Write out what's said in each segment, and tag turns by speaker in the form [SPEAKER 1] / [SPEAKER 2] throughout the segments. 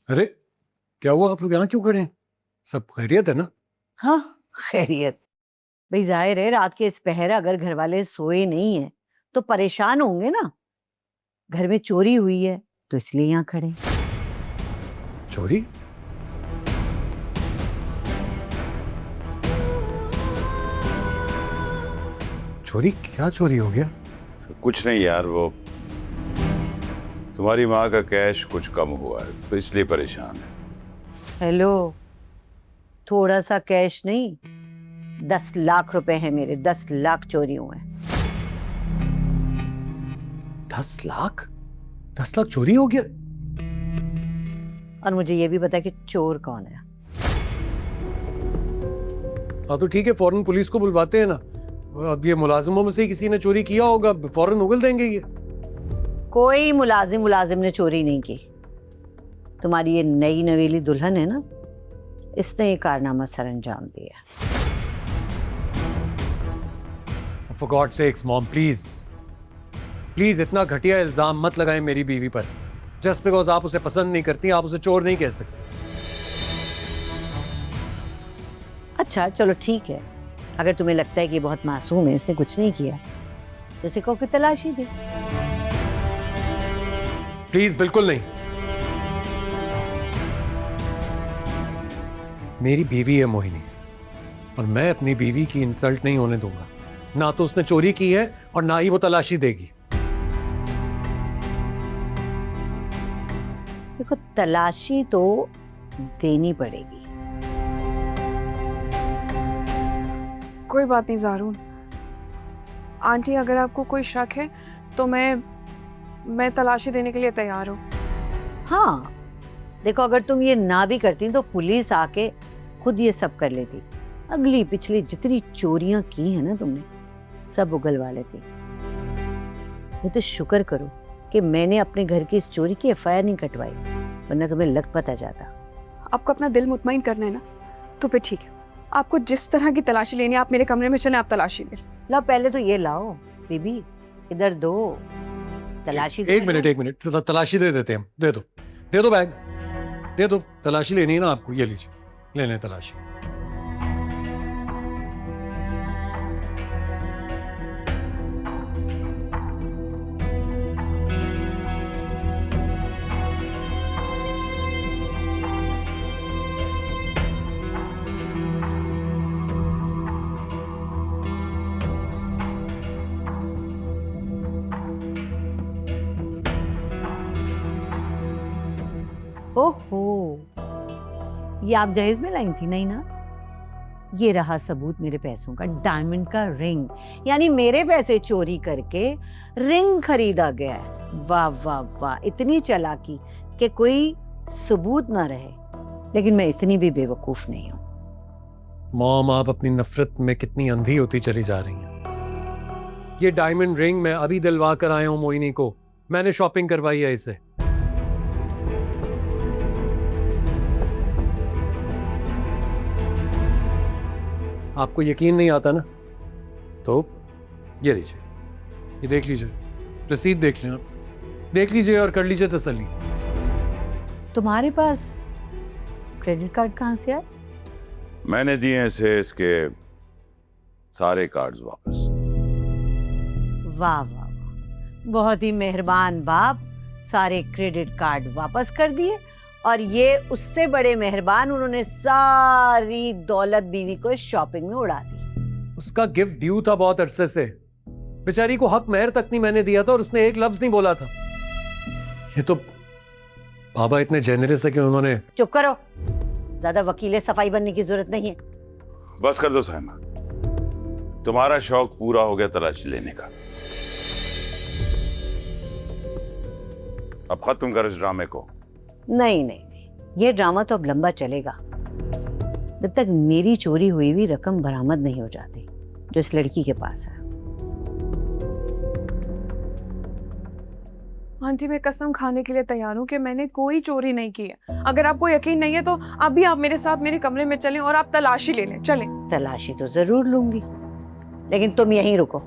[SPEAKER 1] अरे क्या हुआ, आप लोग यहाँ क्यों खड़े हैं? सब खैरियत है ना?
[SPEAKER 2] हाँ, खैरियत। भाई जाहिर है रात के इस पहर अगर घर वाले सोए नहीं है तो परेशान होंगे ना। घर में चोरी हुई है तो इसलिए यहाँ खड़े।
[SPEAKER 1] चोरी? चोरी? क्या चोरी हो गया?
[SPEAKER 3] कुछ नहीं यार, वो तुम्हारी माँ का कैश कुछ कम हुआ है तो इसलिए परेशान है।
[SPEAKER 2] हेलो, थोड़ा सा कैश नहीं, 10 लाख रुपए हैं मेरे, 10 लाख चोरी हुए हैं।
[SPEAKER 1] 10 लाख? 10 लाख चोरी हो गया?
[SPEAKER 2] और मुझे ये भी पता कि चोर कौन है।
[SPEAKER 1] हाँ तो ठीक है, फौरन पुलिस को बुलवाते हैं ना। अब ये मुलाजिमों में से किसी ने चोरी किया होगा, फौरन उगल देंगे ये।
[SPEAKER 2] कोई मुलाजिम ने चोरी नहीं की। तुम्हारी ये नई नवेली दुल्हन है ना, इसने ये कारनामा सर अंजाम दिया।
[SPEAKER 1] For God's sakes, mom please please इतना घटिया इल्जाम मत लगाएं मेरी बीवी पर। जस्ट बिकॉज आप उसे पसंद नहीं करती, आप उसे चोर नहीं कह सकती।
[SPEAKER 2] अच्छा चलो ठीक है, अगर तुम्हें लगता है कि ये बहुत मासूम है, इसने कुछ नहीं किया, तो उसे कहो कि तलाशी दे।
[SPEAKER 1] प्लीज बिल्कुल नहीं। मेरी बीवी है मोहिनी, और मैं अपनी बीवी की इंसल्ट नहीं होने दूंगा। ना तो उसने चोरी की है और ना ही वो तलाशी देगी।
[SPEAKER 2] देखो, तलाशी तो देनी पड़ेगी।
[SPEAKER 4] कोई बात नहीं ज़ारून आंटी, अगर आपको कोई शक है तो मैं तलाशी देने के लिए तैयार हूँ।
[SPEAKER 2] हाँ देखो, अगर तुम ये ना भी करती तो पुलिस आके खुद ये सब कर लेती। अगली पिछली जितनी चोरियां की है ना तुमने, सब उगलवा लेती। ये तो शुक्र करो कि मैंने अपने घर की इस चोरी की एफआईआर नहीं कटवाई, वरना तुम्हें लग पता जाता।
[SPEAKER 4] आपको अपना दिल मुतमईन करना है ना, तो फिर ठीक है, आपको जिस तरह की तलाशी लेनी है आप मेरे कमरे में चले, आप तलाशी ले
[SPEAKER 2] लो। पहले तो ये लाओ बीबी, इधर दो तलाशी।
[SPEAKER 1] एक मिनट, तलाशी दे देते हैं। दे दो बैग, दे दो। तलाशी लेनी है ना आपको, ये लीजिए, ले लें तलाशी।
[SPEAKER 2] ओहो, ये आप दहेज में लाई थी नहीं ना? ये रहा सबूत मेरे पैसों का, डायमंड का रिंग। यानी मेरे पैसे चोरी करके रिंग खरीदा गया है। वाह वाह वाह, इतनी चालाकी कि कोई सबूत ना रहे। लेकिन मैं इतनी भी बेवकूफ नहीं हूं।
[SPEAKER 1] मॉम, आप अपनी नफरत में कितनी अंधी होती चली जा रही हैं। ये डायमंड रिंग मैं अभी दिलवा कर आया हूं मोहिनी को। मैंने शॉपिंग करवाई है इसे। आपको यकीन नहीं आता ना, तो ये लीजिए, ये देख लीजिए, रसीद देख लें आप, देख लीजिए और कर लीजिए तसल्ली।
[SPEAKER 2] तुम्हारे पास क्रेडिट कार्ड कहां से आया?
[SPEAKER 3] मैंने दिए इसे इसके सारे कार्ड्स वापस।
[SPEAKER 2] वाह वाह वाह, बहुत ही मेहरबान बाप। सारे क्रेडिट कार्ड वापस कर दिए, और ये उससे बड़े मेहरबान, उन्होंने सारी दौलत बीवी को शॉपिंग में उड़ा दी।
[SPEAKER 1] उसका गिफ्ट ड्यू था बहुत अरसे से। बेचारी को हक मेहर तक नहीं मैंने दिया था और उसने एक लफ्ज नहीं बोला था। ये तो बाबा इतने जेनरस है कि उन्होंने।
[SPEAKER 2] चुप करो, ज्यादा वकीले सफाई बनने की जरूरत नहीं है।
[SPEAKER 3] बस कर दो साइमा, तुम्हारा शौक पूरा हो गया तलाशी लेने का। अब खत्म कर इस ड्रामे को।
[SPEAKER 2] नहीं नहीं नहीं, ये ड्रामा तो अब लंबा चलेगा, जब तक मेरी चोरी हुई हुई रकम बरामद नहीं हो जाती जो इस लड़की के पास है।
[SPEAKER 4] आंटी, मैं कसम खाने के लिए तैयार हूँ कि मैंने कोई चोरी नहीं की है। अगर आपको यकीन नहीं है तो अभी आप मेरे साथ मेरे कमरे में चलें और आप तलाशी ले लें। चलें।
[SPEAKER 2] तलाशी तो जरूर लूंगी, लेकिन तुम यहीं रुको।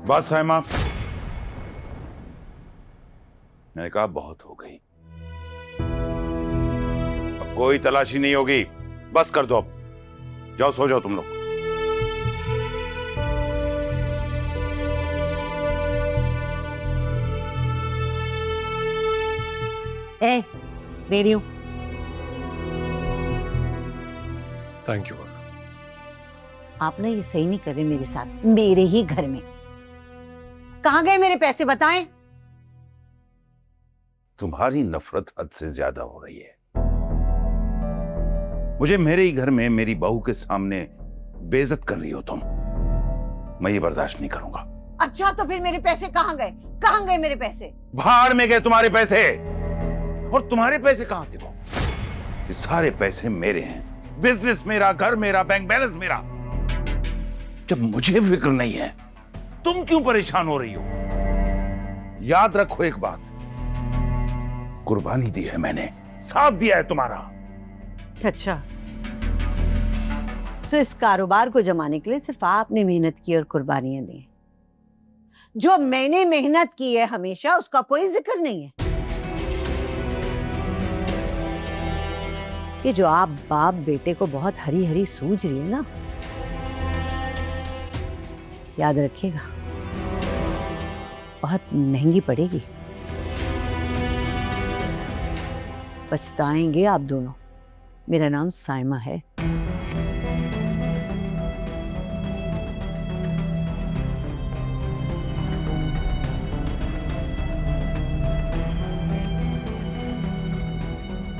[SPEAKER 3] बस साइमा, मैंने कहा बहुत हो गई। कोई तलाशी नहीं होगी, बस कर दो अब। जाओ सो जाओ तुम लोग।
[SPEAKER 2] ए, दे रही हूं।
[SPEAKER 1] थैंक यू माँ।
[SPEAKER 2] आप ना ये सही नहीं कर रहे मेरे साथ, मेरे ही घर में। कहां गए मेरे पैसे बताएं?
[SPEAKER 3] तुम्हारी नफरत हद से ज्यादा हो रही है। मुझे मेरे ही घर में मेरी बहू के सामने बेइज्जत कर रही हो तुम। मैं ये बर्दाश्त नहीं करूंगा।
[SPEAKER 2] अच्छा तो फिर मेरे पैसे कहां गए? कहां गए मेरे पैसे?
[SPEAKER 3] भाड़ में गए तुम्हारे पैसे। और तुम्हारे पैसे कहां थे वो? ये सारे पैसे मेरे हैं। बिजनेस मेरा, घर मेरा, बैंक बैलेंस मेरा। जब मुझे फिक्र नहीं है, तुम क्यों परेशान हो रही हो? याद रखो एक बात, कुर्बानी दी है मैंने, साथ दिया है तुम्हारा।
[SPEAKER 2] अच्छा तो इस कारोबार को जमाने के लिए सिर्फ आपने मेहनत की और कुर्बानियां दी। जो मैंने मेहनत की है हमेशा, उसका कोई जिक्र नहीं है। कि जो आप बाप बेटे को बहुत हरी हरी सूझ रही है ना, याद रखिएगा बहुत महंगी पड़ेगी। पछताएंगे आप दोनों। मेरा नाम साइमा है।